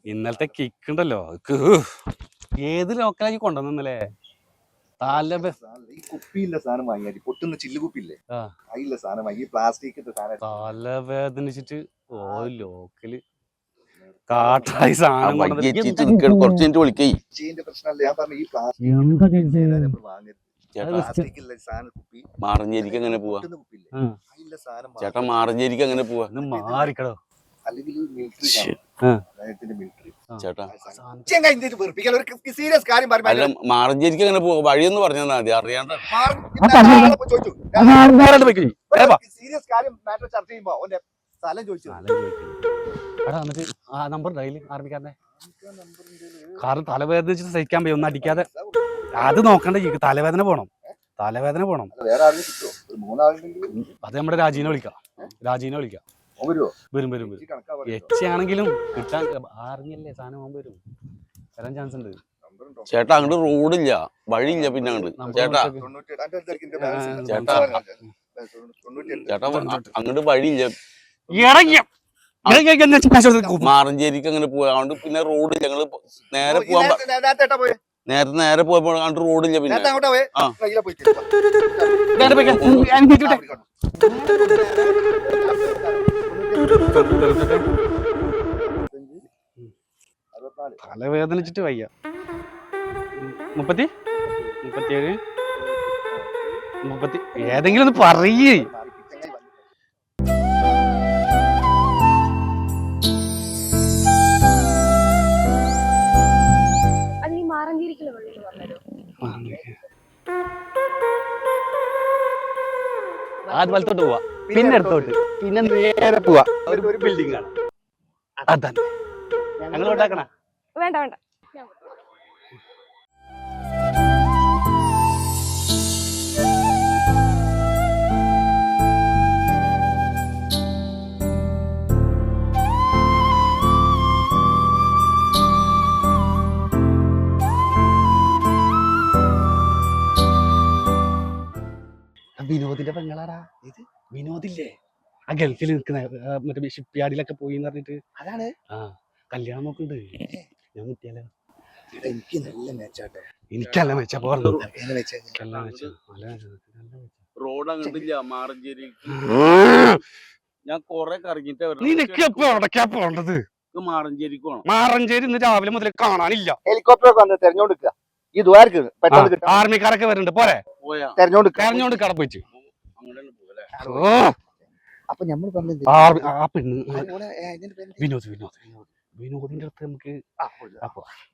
ഇന്നലത്തെ കിക്ക് ഉണ്ടല്ലോ ഏത് ലോക്കലാക്കി കൊണ്ടുവന്നല്ലേ ഈ കുപ്പിയില്ല സാധനം വാങ്ങിയാൽ പൊട്ടുന്ന ചില്ല് കുപ്പിയില്ലേ അതില്ല സാധനം വാങ്ങി പ്ലാസ്റ്റിക്കിന്റെ സാധനം തലവേദനിച്ചിട്ട് ഓ ലോക്കല് കാട്ടായി സാധനം പ്രശ്നമല്ല ഞാൻ പറഞ്ഞു ഈ പ്ലാസ്റ്റിക് സാധനം കുപ്പി മാറഞ്ചേരിക്ക് എങ്ങനെ പോവാ ചേട്ടാ മാറഞ്ചേരിക്ക് എങ്ങനെ പോവാ മാറിക്കടോ അല്ലെങ്കിൽ മിലിറ്ററി ചേട്ടാ സീരിയസ് കാര്യം അല്ല മാറഞ്ചേരിക്ക് എങ്ങനെ പോവാ വഴിയൊന്ന് പറഞ്ഞാൽ മതി അറിയാണ്ട് സീരിയസ് കാര്യം മാറ്റർ ചർച്ച ചെയ്യുമ്പോ ഓന്റെ സ്ഥലം ചോദിച്ചു നമ്പർ ആർമിക്കാരനെ കാരണം തലവേദന വെച്ചിട്ട് സഹിക്കാൻ പറ്റും ഒന്നും അടിക്കാതെ അത് നോക്കണ്ട തലവേദന പോണം അത് നമ്മുടെ രാജീനെ വിളിക്കാം വരും എച്ചാണെങ്കിലും കിട്ടാൻ അറിഞ്ഞല്ലേ സാധനം വരും വരാൻ ചാൻസ് ഉണ്ട് ചേട്ടാ അങ്ങോട്ട് റോഡില്ല വഴിയില്ല പിന്നെ അങ്ങോട്ട് ചേട്ടാ അങ്ങോട്ട് വഴിയില്ല മാറഞ്ചേരിക്ക് അങ്ങനെ പോവാ അതുകൊണ്ട് പിന്നെ റോഡില്ല ഞങ്ങള് നേരെ പോവാൻ നേരെ പോയപ്പോ അങ്ങോട്ട് റോഡില്ല പിന്നെ തലവേദനിച്ചിട്ട് വയ്യ 37 ഏതെങ്കിലും ഒന്ന് പറയേ അത് വലത്തോട്ട് പോവാ പിന്നെ എടുത്തോട്ട് പിന്നെ നേരെ പോവാ ഒരു ബിൽഡിംഗ് ആണ് അതന്നെ ഞങ്ങൾ ഉണ്ടാക്കണ വേണ്ട വേണ്ട വിനോദിന്റെ പെങ്ങളാടാ ഇത് വിനോദില്ലേ ആ ഗൾഫിൽ നിൽക്കുന്ന മറ്റേ ഷിപ്പ് യാർഡിലൊക്കെ പോയി എന്ന് പറഞ്ഞിട്ട് അതാണ് കല്യാണം നോക്കുന്നുണ്ട് ഞാൻ കിട്ടിയാലോ എനിക്കല്ല മെച്ചാ റോഡ് അങ്ങോട്ടില്ല മാറഞ്ചേരി ഞാൻ കൊറേ കറങ്ങിട്ട് പോണ്ടത് മാറഞ്ചേരിക്ക് പോണം മാറഞ്ചേരി ഇന്ന് രാവിലെ മുതൽ കാണാനില്ല ഹെലികോപ്റ്റർ വന്ന് തെരഞ്ഞോണ്ടിരിക്കുക ഈ ദ്വാരക്ക് ആർമിക്കാരൊക്കെ വരുന്നുണ്ട് പോരെ തെരഞ്ഞോണ്ട് കട പോയിട്ട് അപ്പൊ നമ്മൾ പറഞ്ഞത് ആ പെണ്ണ് വിനോദിന്റെ അടുത്ത് നമുക്ക്